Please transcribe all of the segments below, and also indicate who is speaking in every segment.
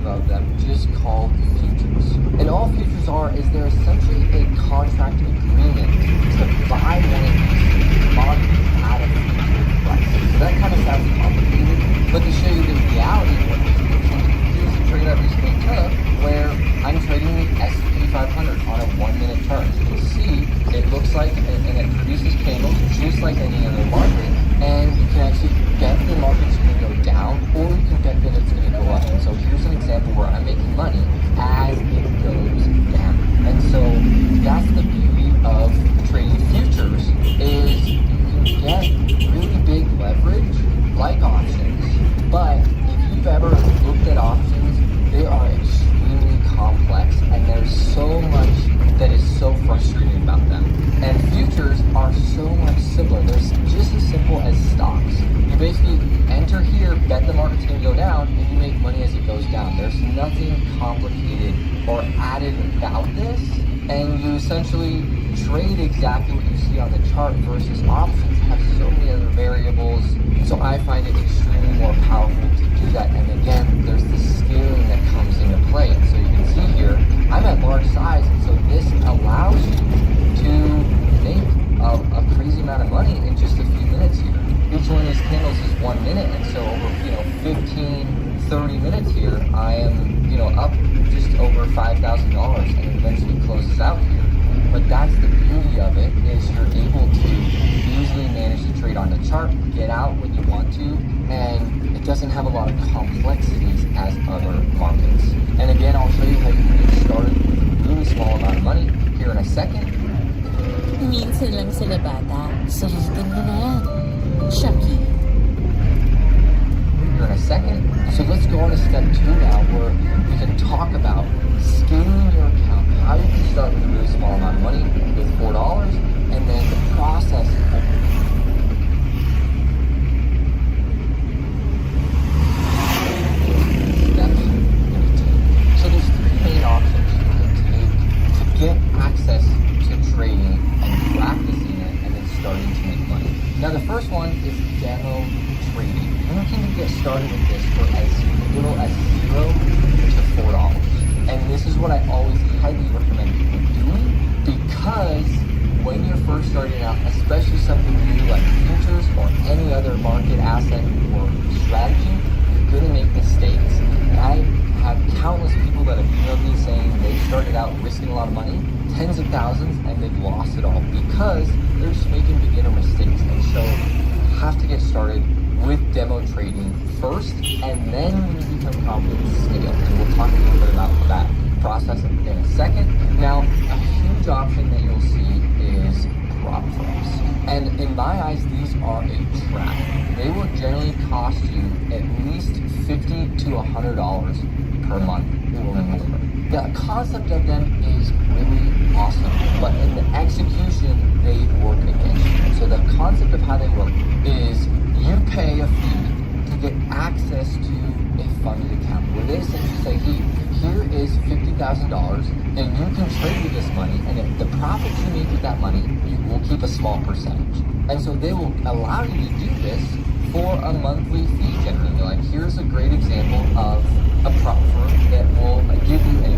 Speaker 1: derivative of them just called futures. And all futures are is they're essentially a contract agreement to buy one of these commodities at a future price. So that kind of sounds complicated, but to show you the reality of what this looks like, here's a trade I recently took where I'm trading the S&P 500 on a 1-minute turn. You can see it looks like, and it produces candles just like any other market, and you can actually bet the market's going to go down, or you can bet that it's going to go up. And so here's an example where I'm making money as it goes down. And so that's the beauty of trading futures, is you can get really big leverage like options, but if you've ever looked at options, they are extremely complex, and there's so much that is so frustrating about them. And futures are so much simpler. They're just as simple as stocks. You basically enter here, bet the market's going to go down, and you make money as it goes down. There's nothing complicated or added about this, and you essentially trade exactly what you see on the chart versus options have so many other variables. So I find it extremely more powerful to do that. And again, there's the scaling that comes into play. And so you can see here, I'm at large size, and so this allows you to make a crazy amount of money in just a few minutes here. Each one of these candles is 1 minute, and so over 15, 30 minutes here, I am up just over $5,000, and it eventually closes out here. But that's the beauty of it, is you're able to easily manage the trade on the chart, get out when you want to, and it doesn't have a lot of complexities as other markets. And again, I'll show you how you can get started with a really small amount of money here in a second.
Speaker 2: Minsan lang sila bata, sulitin mo na yan. Chucky.
Speaker 1: Here in a second. So let's go on to step 2 now, where we can talk about scaling your account, how you can start with a really small amount of money with $4, and then the process of steps you need to take. So there's 3 main options you can take to get access to trading and practicing it and then starting to make money. Now the first one is demo trading. And you can get started with this for as little as $0 to $4. And this is what I always highly recommend people doing, because when you're first starting out, especially something new like futures or any other market asset or strategy, you're going to make mistakes. And I have countless people that have emailed me saying they started out risking a lot of money, tens of thousands, and they've lost it all because they're just making beginner mistakes. And so you have to get started with demo trading first, and then when you become confident, scale. And we'll talk a little bit about that process in a second. Now, a huge option that you'll see is prop firms. And in my eyes, these are a trap. They will generally cost you at least $50 to $100 per month or more. The concept of them is really awesome, but in the execution, they work against you. So the concept of how they work is you pay a fee to get access to a funded account, where they essentially say, hey, here is $50,000, and you can trade with this money, and if the profits you make with that money, you will keep a small percentage. And so they will allow you to do this for a monthly fee generally. Like, here's a great example of a prop firm that will give you a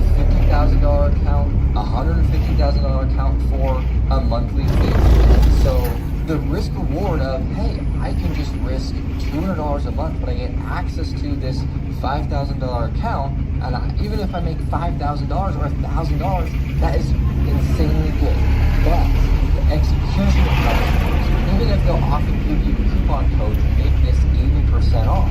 Speaker 1: $50,000 account, a $150,000 account for a monthly fee. So the risk reward of, hey, I can just risk $200 a month, but I get access to this $5,000 account, and even if I make $5,000 or $1,000, that is insanely good. But the execution of that, even if they'll often give you a coupon code to make this 80% off,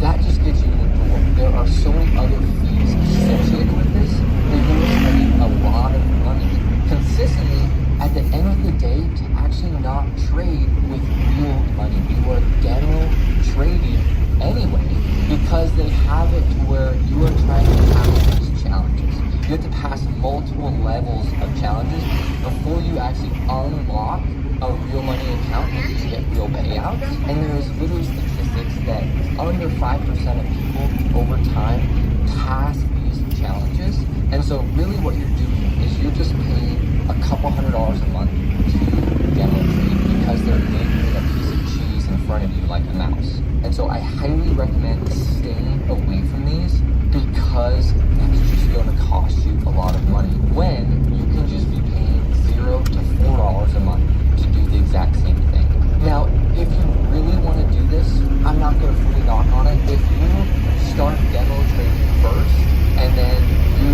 Speaker 1: that just gets you in the door. There are so many other fees associated with this that you're spending a lot of money consistently. At the end of the day, to actually not trade with real money. You are demo trading anyway, because they have it to where you are trying to pass these challenges. You have to pass multiple levels of challenges before you actually unlock a real money account and you get real payouts. And there is literally statistics that under 5% of people over time pass these challenges. And so really what you're doing is you're just paying a couple $100s a month to demo trade because they're making a piece of cheese in front front of you like a mouse. And so I highly recommend staying away from these because that's just going to cost you a lot of money when you can just be paying $0 to $4 a month to do the exact same thing. Now, if you really want to do this, I'm not going to fully knock on it. If you start demo trading first and then you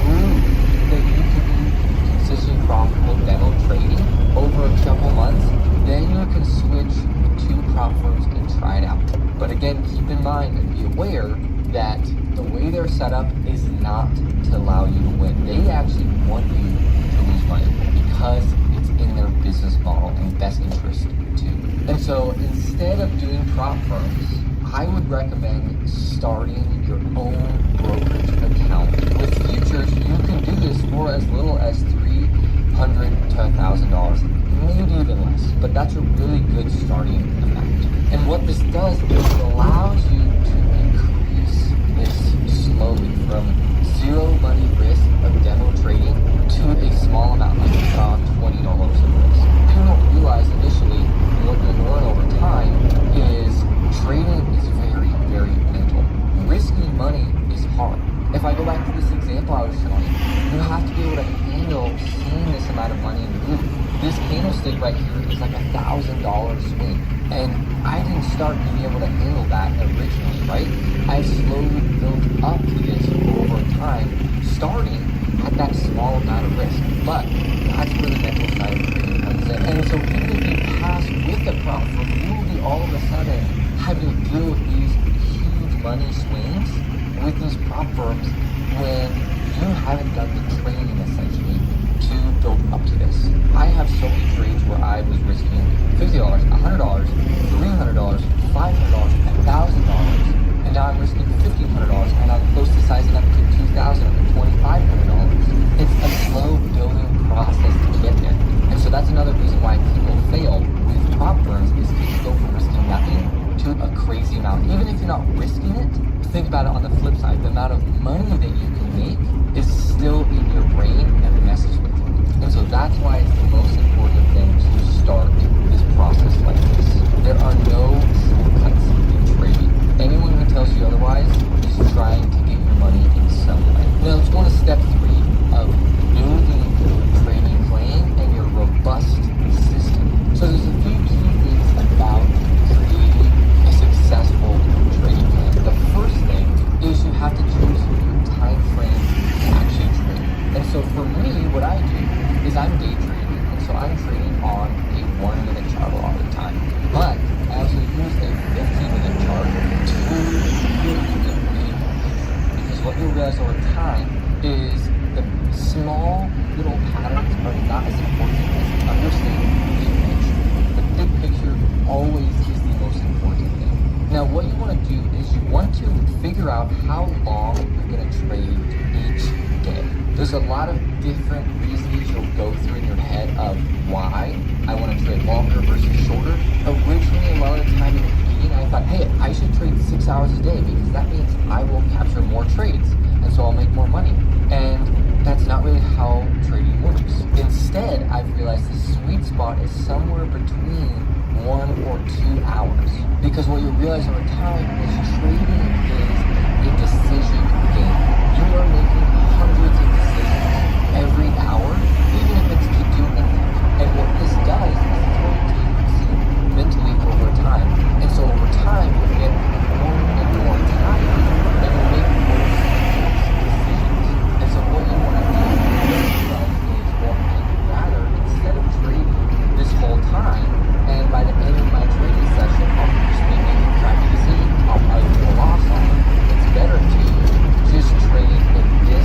Speaker 1: prove that you can be consistently profitable demo trading over a couple months, then you can switch to prop firms and try it out. But again, keep in mind and be aware that the way they're set up is not to allow you to win. They actually want you to lose money because it's in their business model and best interest too. And so instead of doing prop firms, I would recommend starting your own brokerage account. With futures, you can do this for as little as $300 to $1,000, maybe even less, but that's a really good starting amount. And what this does is it allows you to increase this slowly from zero money risk of demo trading to a small amount, like $20 of risk. People don't realize initially, and what you'll learn over time is trading is very, very mental. Risking money is hard. If I go back to this example I was showing you have to be able to handle seeing this amount of money move. This candlestick right here is like $1,000 swing. And I didn't start being able to handle that originally, right? I slowly built up to this over time, starting at that small amount of risk. But that's where the mental side of trading comes in. And so even if you pass with the prop firm, you will be all of a sudden having to deal with these huge money swings with these prop firms when you haven't done the training essentially to build up to this. I have so many trades where I was risking $50, $100, $300, $500, $1,000, and now I'm risking $1,500 and I'm close to sizing up to $2,000 and $2,500. It's a slow building process to get there. And so that's another reason why people fail with prop firms is because you go from risking nothing to a crazy amount. Even if you're not risking it, think about it on the flip side. The amount of money that you can make is still in your brain and messes with you. And so that's why it's the most important thing to start this process like this. There are no shortcuts in trading. Anyone who tells you otherwise is trying to get your money in some way. Now let's go to step 3 of building your trading plan and your robust system. So there's a few key things about creating a successful trading plan. The first thing is you have to choose your time frame to actually trade. And so for me, what I do is I'm day trading, and so I'm trading on a 1-minute chart a lot of the time. But I also use a 15-minute chart to really get a picture. Because what you'll realize over time is the small little patterns are not as important as understanding the big picture. The big picture always is the most important thing. Now what you want to do is you want to figure out how long you're going to trade each day. There's a lot of different reasons you'll go through in your head of why I want to trade longer versus shorter. Originally, a lot of the time in the beginning, I thought, hey, I should trade 6 hours a day because that means I will capture more trades and so I'll make more money. And that's not really how trading works. Instead, I've realized the sweet spot is somewhere between 1 or 2 hours. Because what you realize over time is trading is a decision game. You are making hundreds of decisions every hour, even if it's to do nothing. And what this does is it's going to consume mentally over time. And so over time, you get more and more time, and you'll make more decisions. And so what you want to do is, well, I'd rather, instead of trading this whole time, and by the end of my trading session, I'll just be making crappy decisions, I'll probably do a loss on it. It's better to just trade and get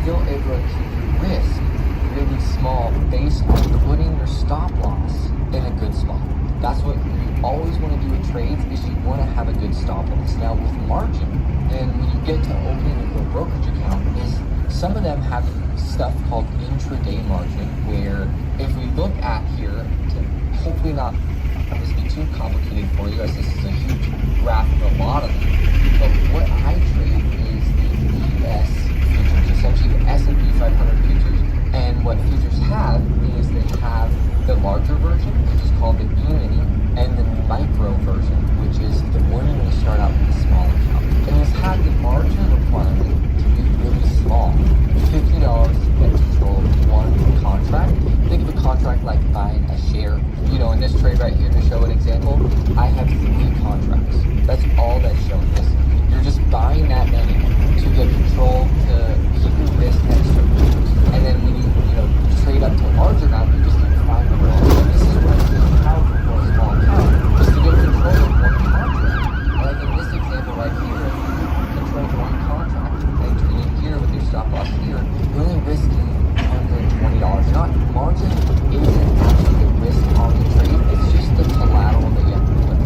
Speaker 1: still able to keep your risk really small based on putting your stop loss in a good spot. That's what you always want to do with trades, is you want to have a good stop loss. Now with margin, and when you get to opening a brokerage account, is some of them have stuff called intraday margin, where if we look at here, to hopefully not this be too complicated for you, as this is a huge graph of a lot of them, but what I trade is the ES futures, essentially the S&P 500 futures. And what futures have is they have the larger version, which is called the E-mini, and the micro version, which is the one when you start out with a small account. And it's had the margin requirement to be really small. $50 to get control of one contract. Think of a contract like buying a share. You know, in this trade right here, to show an example, I have 3 contracts. That's all that's showing this. You're just buying that many to get control, to keep your risk at certain levels. And then when you know, trade up to a larger amount, you just need to find the risk. And this is what it's powerful for a small account, just to get control of one contract. Like in this example right here, control one contract, and trading here with your stop loss here, you're only risking $120. Not margin isn't actually the risk on the trade, it's just the collateral that you have to put.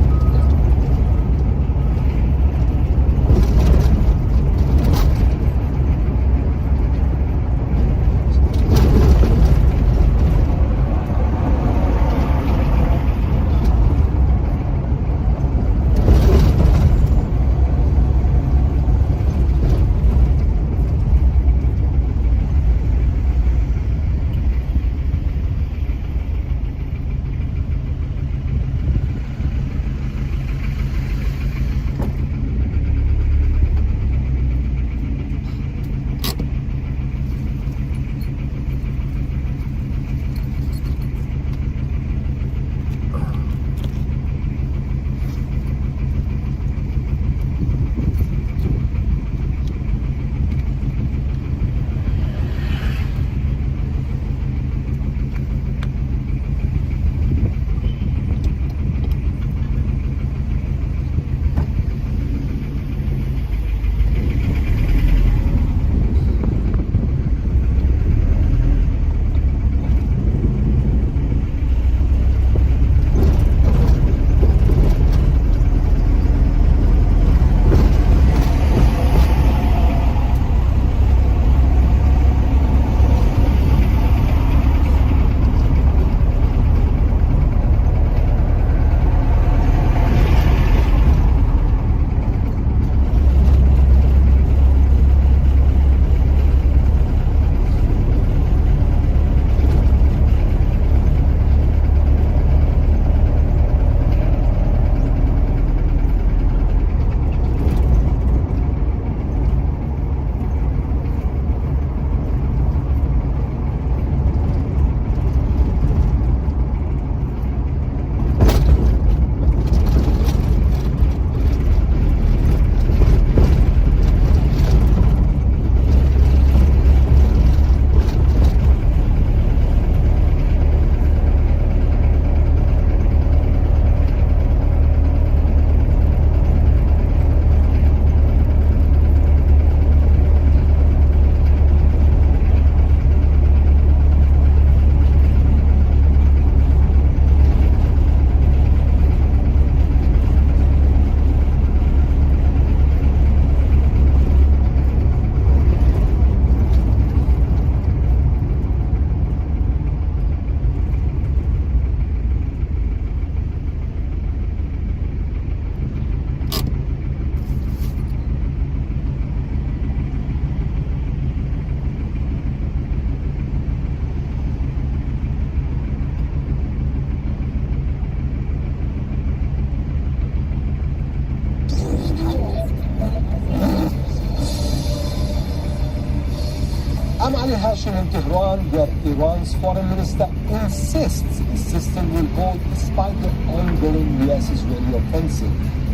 Speaker 3: In Tehran, where Iran's foreign minister insists the system will hold despite the ongoing US-Israeli offensive,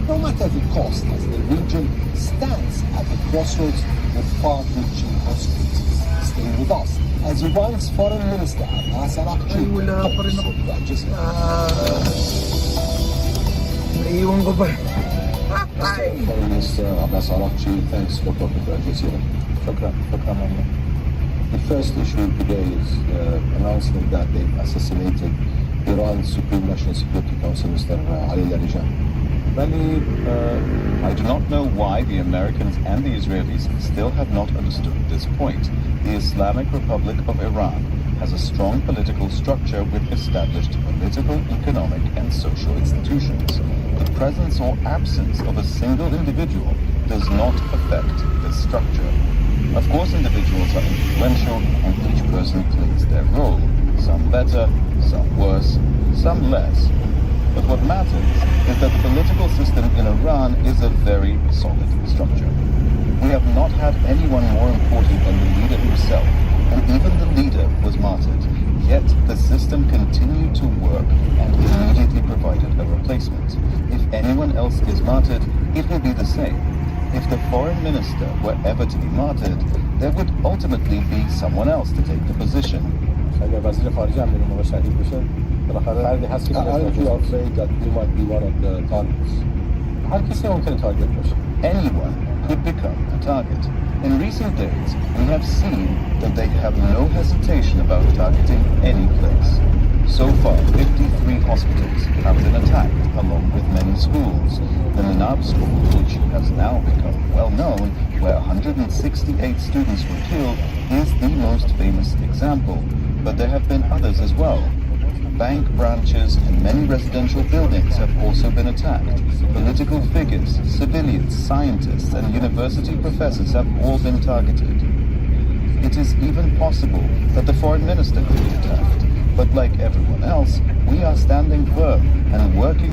Speaker 3: no matter the cost, as the region stands at the crossroads with far-reaching consequences. Stay with us as Iran's foreign minister Abbas Araghchi talks of Raj's
Speaker 4: naiiwan ko pa.
Speaker 3: Foreign Minister Abbas Araghchi, thanks for talking to Al Jazeera.
Speaker 4: Shukran. Shukran, man.
Speaker 3: The first issue today is announcement that they've assassinated Iran's Supreme National Security Council, Mr. Ali Larijani.
Speaker 5: I do not know why the Americans and the Israelis still have not understood this point. The Islamic Republic of Iran has a strong political structure with established political, economic, and social institutions. The presence or absence of a single individual does not affect this structure. Of course, individuals are influential and each person plays their role. Some better, some worse, some less. But what matters is that the political system in Iran is a very solid structure. We have not had anyone more important than the leader himself, and even the leader was martyred. Yet the system continued to work and immediately provided a replacement. If anyone else is martyred, it will be the same. If the foreign minister were ever to be martyred, there would ultimately be someone else to take the position.
Speaker 3: Aren't you afraid that you might be one of the targets?
Speaker 5: Anyone could become a target. In recent days, we have seen that they have no hesitation about targeting any place. So far, 53 hospitals have been attacked, along with many schools. The Minab school, which has now become well known, where 168 students were killed, is the most famous example. But there have been others as well. Bank branches and many residential buildings have also been attacked. Political figures, civilians, scientists, and university professors have all been targeted. It is even possible that the foreign minister could be attacked. But like everyone else, we are standing firm and working